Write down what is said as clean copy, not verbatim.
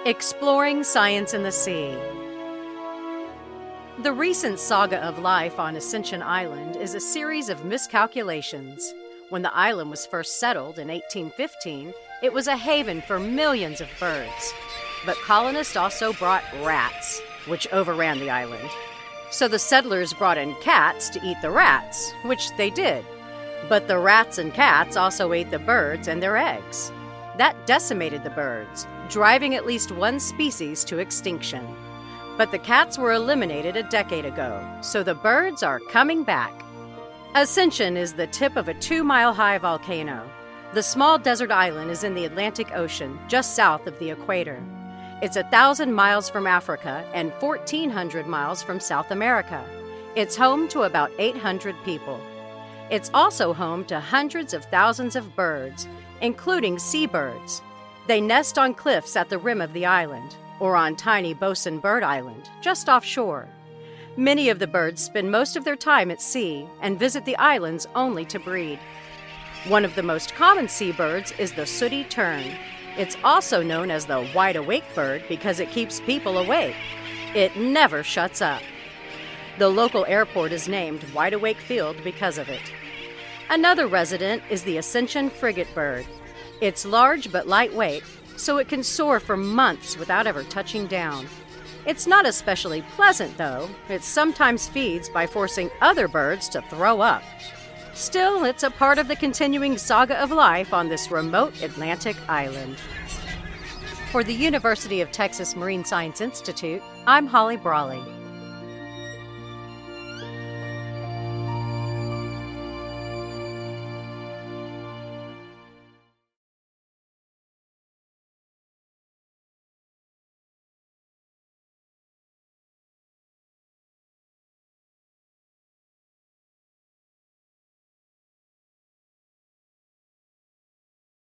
Exploring Science in the Sea. The recent saga of life on Ascension Island is a series of miscalculations. When the island was first settled in 1815, it was a haven for millions of birds. But colonists also brought rats, which overran the island. So the settlers brought in cats to eat the rats, which they did. But the rats and cats also ate the birds and their eggs. That decimated the birds, driving at least one species to extinction. But the cats were eliminated a decade ago, so the birds are coming back. Ascension is the tip of a 2-mile-high volcano. The small desert island is in the Atlantic Ocean, just south of the equator. It's 1,000 miles from Africa and 1,400 miles from South America. It's home to about 800 people. It's also home to hundreds of thousands of birds, including seabirds. They nest on cliffs at the rim of the island, or on tiny Boatswain Bird Island, just offshore. Many of the birds spend most of their time at sea and visit the islands only to breed. One of the most common seabirds is the sooty tern. It's also known as the Wideawake bird because it keeps people awake. It never shuts up. The local airport is named Wideawake Field because of it. Another resident is the Ascension frigatebird. It's large but lightweight, so it can soar for months without ever touching down. It's not especially pleasant, though. It sometimes feeds by forcing other birds to throw up. Still, it's a part of the continuing saga of life on this remote Atlantic island. For the University of Texas Marine Science Institute, I'm Holly Brawley.